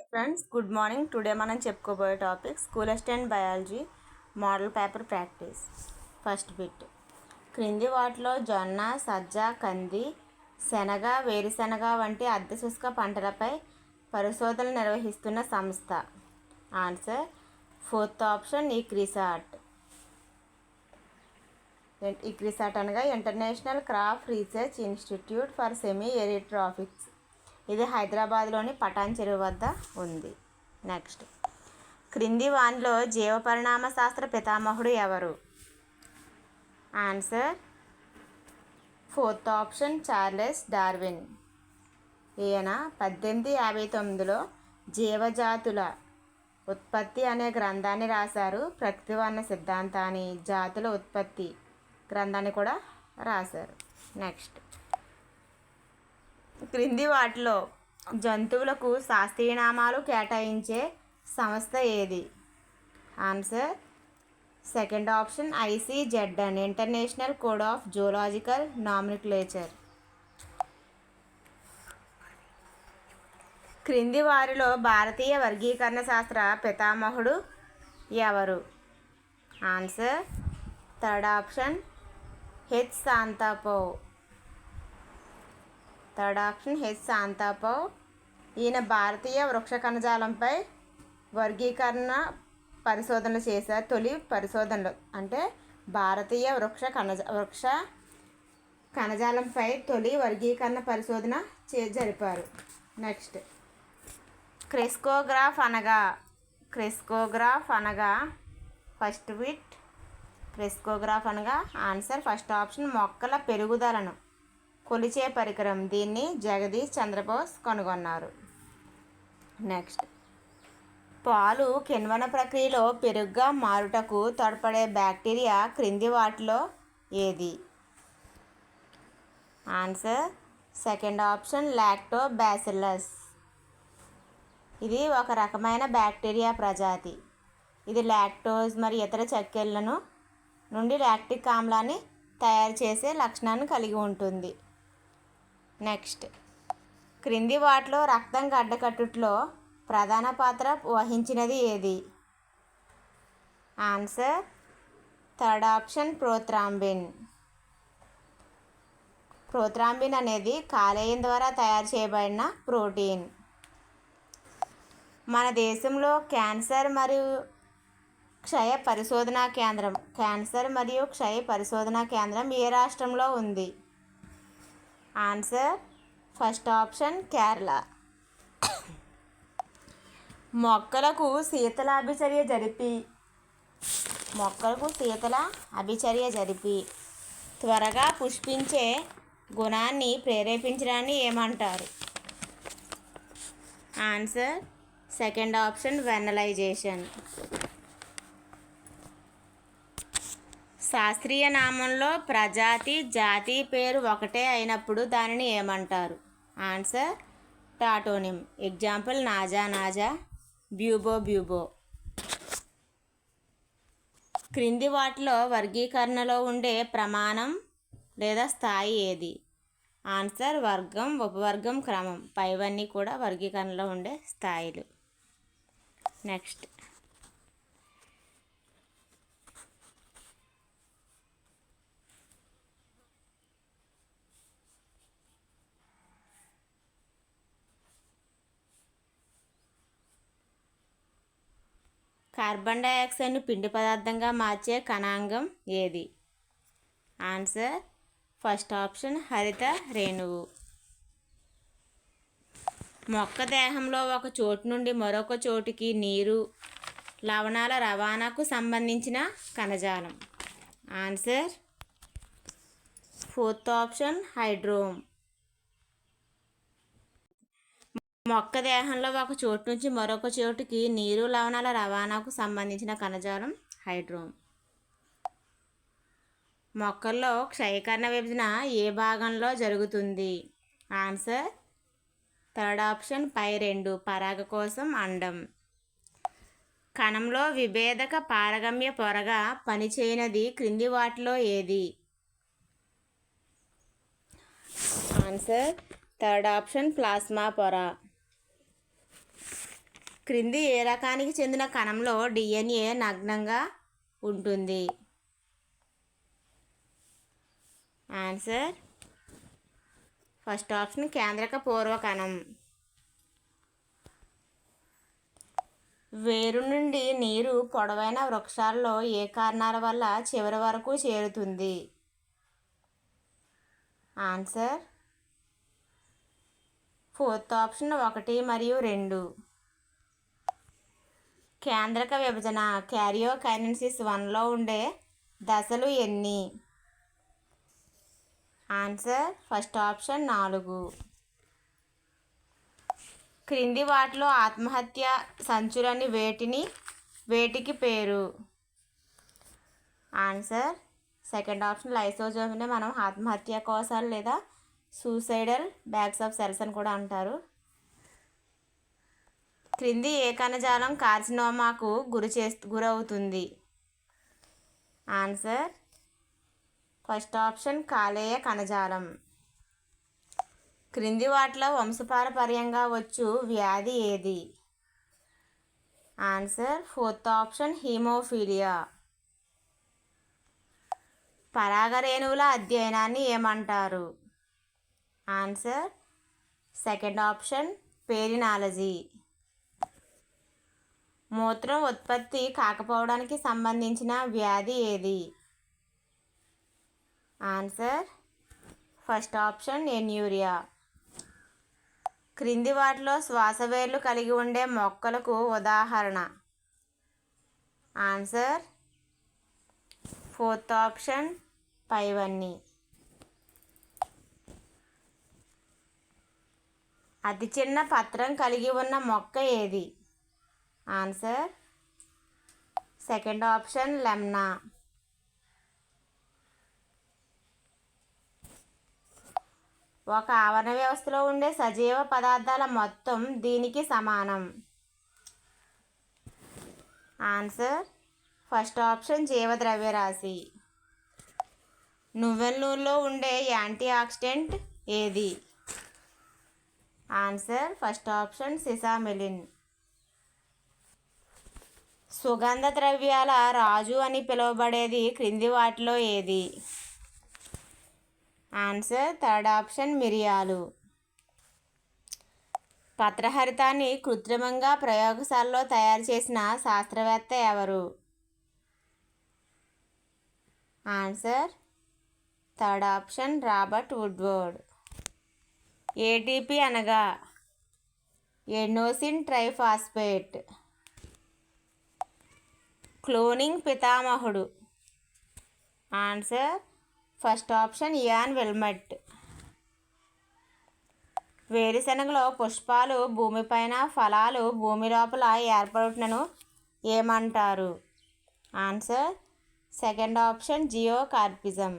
Friends, good morning. Today మనం చెప్పుకోబోయే topic school assistant biology model paper practice. First bit. క్రింది వాటిలో జొన్న, సజ్జ, కంది, శనగ, వేరుశెనగ వంటి అర్ధశుష్క పంటలపై పరిశోధనలు నిర్వహిస్తున్న సంస్థ. Answer fourth option ICRISAT. ICRISAT అనగా international crop research institute for semi arid tropics. ఇది హైదరాబాద్లోని పటాన్ చెరువు వద్ద ఉంది. నెక్స్ట్, క్రింది వానిలో జీవపరిణామ శాస్త్ర పితామహుడు ఎవరు? Answer fourth option Charles Darwin. ఈయన 1859లో జీవజాతుల ఉత్పత్తి అనే గ్రంథాన్ని రాశారు. ప్రకృతివర్ణ సిద్ధాంతాన్ని, జాతుల ఉత్పత్తి గ్రంథాన్ని కూడా రాశారు. నెక్స్ట్, క్రింది వాటిలో జంతువులకు శాస్త్రీయ నామాలు కేటాయించే సంస్థ ఏది? Answer second option ICZN, international code of zoological nomenclature. క్రింది వారిలో భారతీయ వర్గీకరణ శాస్త్ర పితామహుడు ఎవరు? Answer third option Santapau. ఈయన భారతీయ వృక్ష కణజాలంపై వర్గీకరణ పరిశోధనలు చేశారు. తొలి పరిశోధనలు అంటే భారతీయ వృక్ష కణజాలంపై తొలి వర్గీకరణ పరిశోధన జరిపారు. నెక్స్ట్, క్రెస్కోగ్రాఫ్ అనగా ఫస్ట్ బిట్. క్రెస్కోగ్రాఫ్ అనగా ఆన్సర్ ఫస్ట్ ఆప్షన్ మొక్కల పెరుగుదలను కొలిచే పరికరం. దీన్ని జగదీష్ చంద్రబోస్ కనుగొన్నారు. నెక్స్ట్, పాలు కిణ్వన ప్రక్రియలో పెరుగుగా మారుటకు తోడ్పడే బ్యాక్టీరియా క్రింది వాటిలో ఏది? Answer second option Lactobacillus. ఇది ఒక రకమైన బ్యాక్టీరియా ప్రజాతి. ఇది లాక్టోజ్ మరియు ఇతర చక్కెరలను నుండి లాక్టిక్ ఆమ్లాన్ని తయారు చేసే లక్షణాన్ని కలిగి ఉంటుంది. నెక్స్ట్, క్రింది వాటిలో రక్తం గడ్డకట్టుట్లో ప్రధాన పాత్ర వహించినది ఏది? Answer third option prothrombin. Prothrombin అనేది కాలేయం ద్వారా తయారు చేయబడిన ప్రోటీన్. మన దేశంలో క్యాన్సర్ మరియు క్షయ పరిశోధనా కేంద్రం ఏ రాష్ట్రంలో ఉంది? Answer first option Kerala. మొక్కలకు శీతల అభిచర్య జరిపి త్వరగా పుష్పించే గుణాన్ని ప్రేరేపించడాన్ని ఏమంటారు? Answer second option vernalization. శాస్త్రీయ నామంలో ప్రజాతి, జాతి పేరు ఒకటే అయినప్పుడు దానిని ఏమంటారు? Answer tautonym. Example Naja, Bubo. క్రింది వాటిలో వర్గీకరణలో ఉండే ప్రమాణం లేదా స్థాయి ఏది? ఆన్సర్ వర్గం, ఉపవర్గం, క్రమం. పైవన్నీ కూడా వర్గీకరణలో ఉండే స్థాయిలు. నెక్స్ట్, కార్బన్ డైఆక్సైడ్ను పిండి పదార్థంగా మార్చే కణాంగం ఏది? ఆన్సర్ ఫస్ట్ ఆప్షన్ హరిత రేణువు. మొక్క దేహంలో ఒక చోటు నుండి మరొక చోటుకి నీరు, లవణాల రవాణాకు సంబంధించిన కణజాలం. Answer fourth option hadrome. మొక్క దేహంలో ఒక చోటు నుంచి మరొక చోటుకి నీరు, లవణాల రవాణాకు సంబంధించిన కణజాలం హైడ్రోమ్. మొక్కల్లో క్షయకరణ విభజన ఏ భాగంలో జరుగుతుంది? ఆన్సర్ థర్డ్ ఆప్షన్ పై 2, పరాగ కోసం, అండం. కణంలో విభేదక పారగమ్య పొరగా పనిచేయనిది క్రింది వాటిలో ఏది? ఆన్సర్ థర్డ్ ఆప్షన్ ప్లాస్మా పొర. క్రింది ఏ రకానికి చెందిన కణంలో DNA నగ్నంగా ఉంటుంది? ఆన్సర్ ఫస్ట్ ఆప్షన్ కేంద్రక పూర్వ కణం. వేరు నుండి నీరు పొడవైన వృక్షాల్లో ఏ కారణాల వల్ల చివరి వరకు చేరుతుంది? ఆన్సర్ ఫోర్త్ ఆప్షన్ 1 మరియు 2. కేంద్రక విభజన క్యారియోకైనెసిస్ 1లో ఉండే దశలు ఎన్ని? Answer first option 4. క్రింది వాటిలో ఆత్మహత్య సంచులని వేటికి పేరు? ఆన్సర్ సెకండ్ ఆప్షన్ లైసోజోమ్ని మనం ఆత్మహత్య కోశాలు లేదా సూసైడల్ బ్యాగ్స్ ఆఫ్ సెల్స్ అని కూడా అంటారు. క్రింది ఏ కణజాలం కార్సినోమాకు గురవుతుంది? ఆన్సర్ ఫస్ట్ ఆప్షన్ కాలేయ కణజాలం. క్రింది వాటిలో వంశపారపర్యంగా వచ్చు వ్యాధి ఏది? Answer fourth option haemophilia. పరాగరేణువుల అధ్యయనాన్ని ఏమంటారు? Answer second option palynology. మూత్రం ఉత్పత్తి కాకపోవడానికి సంబంధించిన వ్యాధి ఏది? Answer first option anuria. క్రింది వాటిలో శ్వాసవేర్లు కలిగి ఉండే మొక్కలకు ఉదాహరణ? ఆన్సర్ ఫోర్త్ ఆప్షన్ పైవన్నీ. అతి చిన్న పత్రం కలిగి ఉన్న మొక్క ఏది? Answer second option Lemna. ఒక ఆవరణ వ్యవస్థలో ఉండే సజీవ పదార్థాల మొత్తం దీనికి సమానం? ఆన్సర్ ఫస్ట్ ఆప్షన్ జీవద్రవ్యరాశి. నువ్వుల నూనెలో ఉండే యాంటీ ఆక్సిడెంట్ ఏది? Answer first option sesamolin. సుగంధ ద్రవ్యాల రాజు అని పిలువబడేది క్రింది వాటిలో ఏది? ఆన్సర్ థర్డ్ ఆప్షన్ మిరియాలు. పత్రహరితాన్ని కృత్రిమంగా ప్రయోగశాలలో తయారు చేసిన శాస్త్రవేత్త ఎవరు? Answer third option Robert Woodward. ATP అనగా ఎడెనోసిన్ ట్రైఫాస్ఫేట్. క్లోనింగ్ పితామహుడు? Answer first option Ian Wilmut. వేరుశనగలో పుష్పాలు భూమిపైన, ఫలాలు భూమి లోపల ఏర్పడుటను ఏమంటారు? Answer second option జియోకార్పిజం.